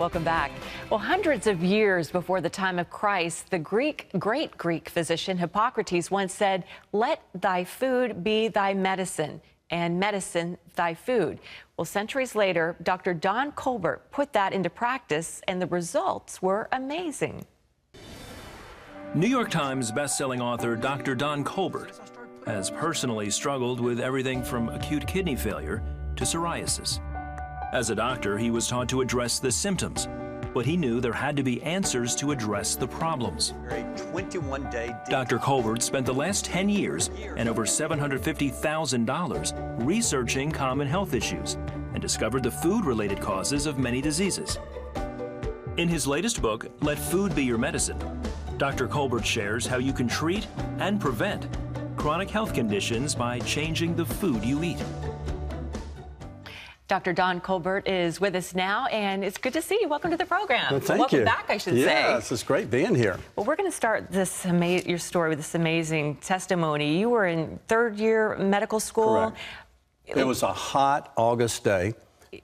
Welcome back. Well, hundreds of years before the time of Christ, the great Greek physician Hippocrates once said, "Let thy food be thy medicine, and medicine thy food." Well, centuries later, Dr. Don Colbert put that into practice, and the results were amazing. New York Times bestselling author Dr. Don Colbert has personally struggled with everything from acute kidney failure to psoriasis. As a doctor, he was taught to address the symptoms, but he knew there had to be answers to address the problems. Dr. Colbert spent the last 10 years and over $750,000 researching common health issues and discovered the food-related causes of many diseases. In his latest book, Let Food Be Your Medicine, Dr. Colbert shares how you can treat and prevent chronic health conditions by changing the food you eat. Dr. Don Colbert is with us now, and it's good to see you. Welcome to the program. Well, thank Welcome you. back, I should say. Yes, it's great being here. Well, we're going to start this your story with this amazing testimony. You were in third-year medical school. Correct. It was a hot August day,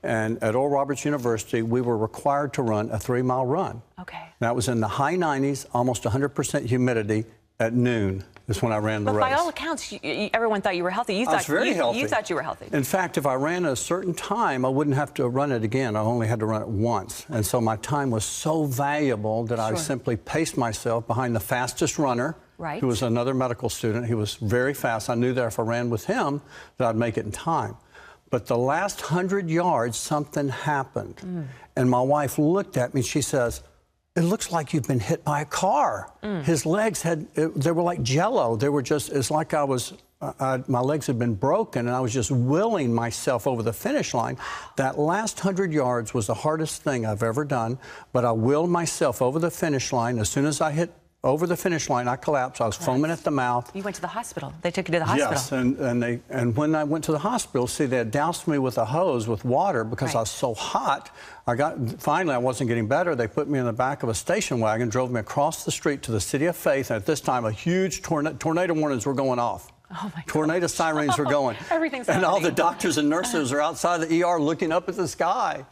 and at Oral Roberts University, we were required to run a 3-mile run. Okay. That was in the high 90s, almost 100% humidity at noon. Is when I ran the race. But by all accounts, everyone thought you were healthy. I was very healthy. You thought you were healthy. In fact, if I ran at a certain time, I wouldn't have to run it again. I only had to run it once. And so my time was so valuable that I simply paced myself behind the fastest runner, who was another medical student. He was very fast. I knew that if I ran with him, that I'd make it in time. But the last 100 yards, something happened. And my wife looked at me, and she says, "It looks like you've been hit by a car." His legs they were like jello. They were just, it's like my legs had been broken, and I was just willing myself over the finish line. That last 100 yards was the hardest thing I've ever done, but I willed myself over the finish line. As soon as I hit over the finish line, I collapsed. I was foaming at the mouth. You went to the hospital. They took you to the hospital. Yes, and when I went to the hospital, see, they had doused me with a hose with water because I was so hot. Finally, I wasn't getting better. They put me in the back of a station wagon, drove me across the street to the City of Faith, and at this time, a huge tornado warnings were going off. Oh my God. Tornado sirens were going. Everything's happening. And all the doctors and nurses are outside the ER looking up at the sky.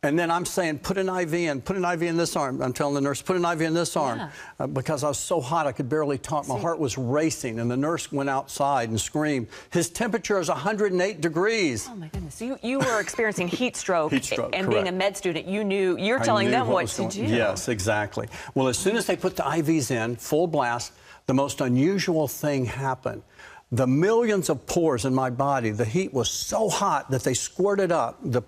And then I'm saying, put an IV in this arm. I'm telling the nurse, put an IV in this arm. Because I was so hot, I could barely talk. My heart was racing, and the nurse went outside and screamed, "His temperature is 108 degrees. Oh, my goodness. So you were experiencing heat stroke. Heat stroke, and correct. being a med student, you're telling them what to do. Yes, exactly. Well, as soon as they put the IVs in, full blast, the most unusual thing happened. The millions of pores in my body, the heat was so hot that they squirted up, the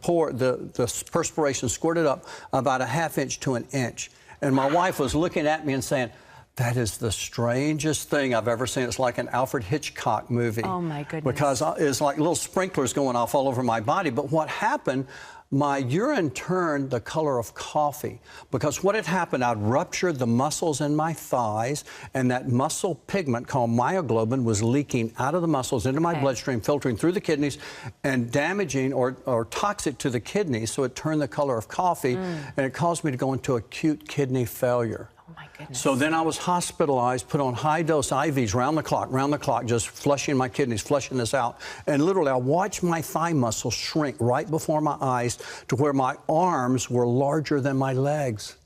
perspiration squirted up about a ½ inch to an inch. And my wife was looking at me and saying, "That is the strangest thing I've ever seen. It's like an Alfred Hitchcock movie." Oh, my goodness. Because it's like little sprinklers going off all over my body. But what happened, my urine turned the color of coffee, because what had happened, I'd ruptured the muscles in my thighs, and that muscle pigment called myoglobin was leaking out of the muscles into my bloodstream, filtering through the kidneys and damaging or toxic to the kidneys, so it turned the color of coffee, and it caused me to go into acute kidney failure. Oh, my goodness. So then I was hospitalized, put on high-dose IVs round the clock, just flushing my kidneys, flushing this out. And literally, I watched my thigh muscles shrink right before my eyes to where my arms were larger than my legs.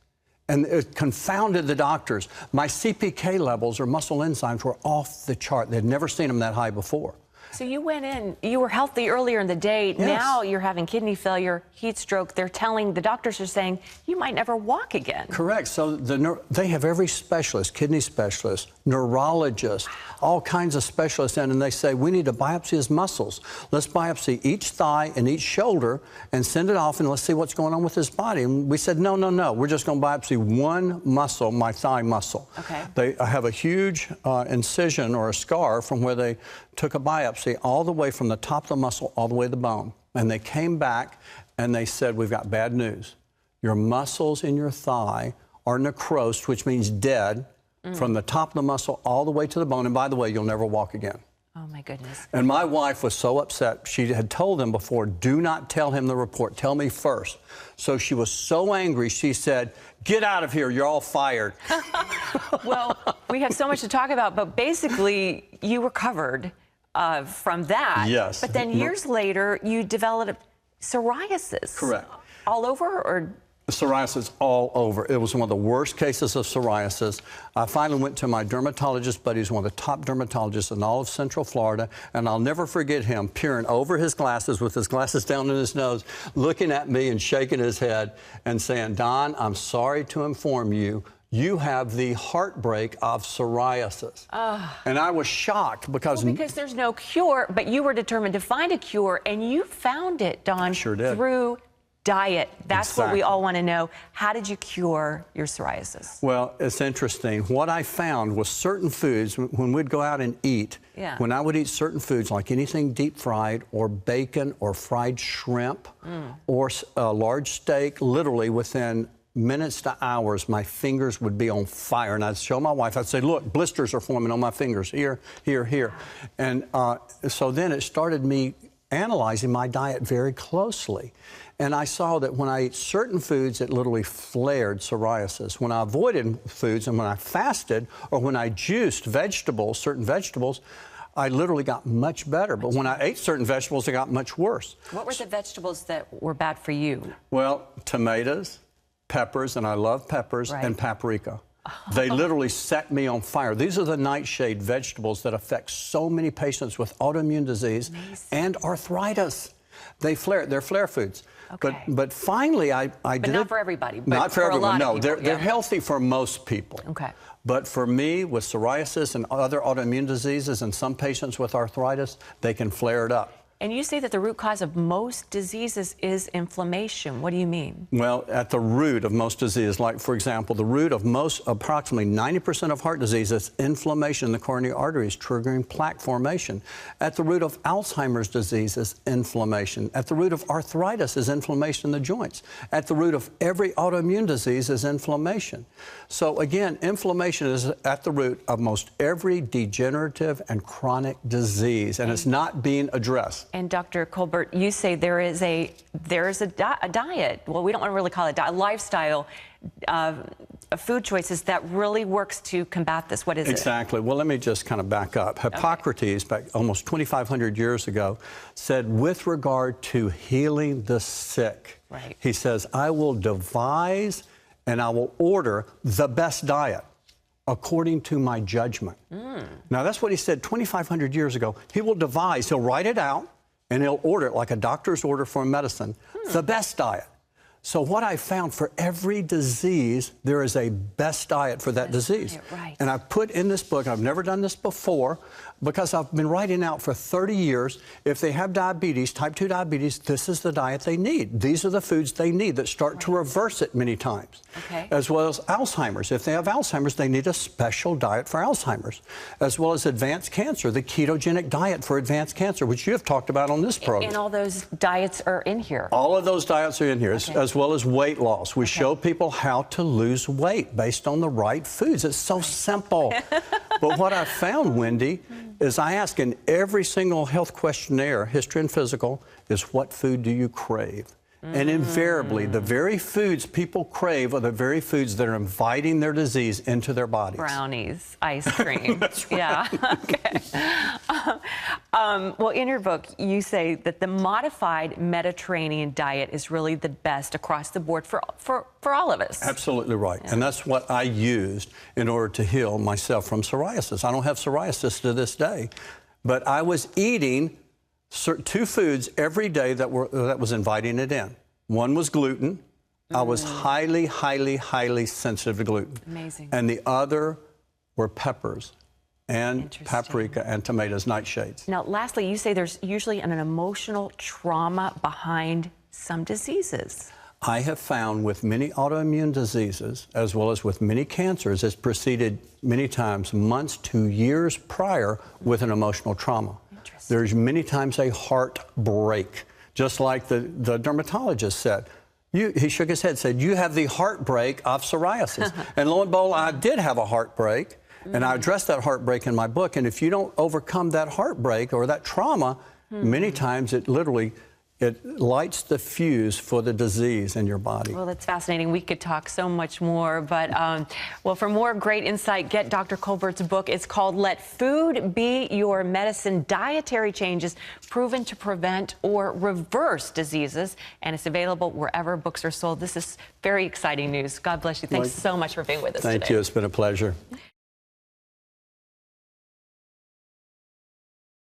And it confounded the doctors. My CPK levels, or muscle enzymes, were off the chart. They'd never seen them that high before. So you went in, you were healthy earlier in the day. Yes. Now you're having kidney failure, heat stroke. The doctors are saying you might never walk again. Correct. So they have every specialist, kidney specialist, neurologist, all kinds of specialists in, and they say, we need to biopsy his muscles. Let's biopsy each thigh and each shoulder and send it off, and let's see what's going on with his body. And we said, no. We're just going to biopsy one muscle, my thigh muscle. Okay. They have a huge incision or a scar from where they took a biopsy all the way from the top of the muscle all the way to the bone. And they came back and they said, we've got bad news. Your muscles in your thigh are necrosed, which means dead, from the top of the muscle all the way to the bone. And by the way, you'll never walk again. Oh, my goodness. And my wife was so upset. She had told them before, do not tell him the report. Tell me first. So she was so angry, she said, get out of here. You're all fired. Well, we have so much to talk about, but basically, you recovered from that. Yes. But then years later, you developed psoriasis. Correct. All over, or Psoriasis all over. It was one of the worst cases of psoriasis. I finally went to my dermatologist buddy, who's one of the top dermatologists in all of Central Florida, and I'll never forget him peering over his glasses with his glasses down in his nose, looking at me and shaking his head and saying, Don, I'm sorry to inform you, you have the heartbreak of psoriasis. And I was shocked because... Well, because there's no cure, but you were determined to find a cure, and you found it, Don, sure did. Through diet. That's Exactly. what we all want to know. How did you cure your psoriasis? Well, it's interesting. What I found was certain foods, when we'd go out and eat, when I would eat certain foods like anything deep fried or bacon or fried shrimp or a large steak, literally within minutes to hours, my fingers would be on fire. And I'd show my wife, I'd say, look, blisters are forming on my fingers, here, here, here. And so then it started me analyzing my diet very closely. And I saw that when I ate certain foods, it literally flared psoriasis. When I avoided foods and when I fasted or when I juiced vegetables, certain vegetables, I literally got much better. But when I ate certain vegetables, it got much worse. What were the vegetables that were bad for you? Well, tomatoes, peppers, and I love peppers, and paprika. They literally set me on fire. These are the nightshade vegetables that affect so many patients with autoimmune disease and arthritis. They flare. They're flare foods. Okay. But finally, I did it. Not for everybody. But not for everyone. No, people, they're healthy for most people. Okay. But for me, with psoriasis and other autoimmune diseases, and some patients with arthritis, they can flare it up. And you say that the root cause of most diseases is inflammation. What do you mean? Well, at the root of most disease, like, for example, the root of approximately 90% of heart disease is inflammation in the coronary arteries, triggering plaque formation. At the root of Alzheimer's disease is inflammation. At the root of arthritis is inflammation in the joints. At the root of every autoimmune disease is inflammation. So, again, inflammation is at the root of most every degenerative and chronic disease, and it's not being addressed. And Dr. Colbert, you say there is a diet. Well, we don't want to really call it a diet, lifestyle, food choices that really works to combat this. What is it? Exactly. Well, let me just kind of back up. Hippocrates, back almost 2,500 years ago, said with regard to healing the sick, he says, I will devise and I will order the best diet according to my judgment. Now, that's what he said 2,500 years ago. He will devise, he'll write it out, and he'll order it like a doctor's order for medicine, the best diet. So what I found, for every disease, there is a best diet for that disease. And I put in this book, I've never done this before, because I've been writing out for 30 years, if they have diabetes, type 2 diabetes, this is the diet they need. These are the foods they need that start to reverse it many times. As well as Alzheimer's. If they have Alzheimer's, they need a special diet for Alzheimer's. As well as advanced cancer, the ketogenic diet for advanced cancer, which you have talked about on this program. And all those diets are in here. All of those diets are in here, as well as weight loss. We show people how to lose weight based on the right foods. It's so simple. But what I found, Wendy, is I ask in every single health questionnaire, history and physical, is what food do you crave? And invariably, the very foods people crave are the very foods that are inviting their disease into their bodies. Brownies, ice cream. That's right. Yeah, okay. Well, in your book, you say that the modified Mediterranean diet is really the best across the board for all of us. Absolutely right. And that's what I used in order to heal myself from psoriasis. I don't have psoriasis to this day, but I was eating two foods every day that was inviting it in. One was gluten. I was highly, highly, highly sensitive to gluten. Amazing. And the other were peppers and paprika and tomatoes, nightshades. Now, lastly, you say there's usually an emotional trauma behind some diseases. I have found with many autoimmune diseases, as well as with many cancers, it's preceded many times months to years prior with an emotional trauma. There's many times a heartbreak, just like the dermatologist said. He shook his head, said, you have the heartbreak of psoriasis. And lo and behold, I did have a heartbreak, and I addressed that heartbreak in my book. And if you don't overcome that heartbreak or that trauma, many times it literally It lights the fuse for the disease in your body. Well, that's fascinating. We could talk so much more, but well, for more great insight, get Dr. Colbert's book. It's called Let Food Be Your Medicine, Dietary Changes Proven to Prevent or Reverse Diseases, and it's available wherever books are sold. This is very exciting news. God bless you. Thanks so much for being with us today. Thank you. It's been a pleasure.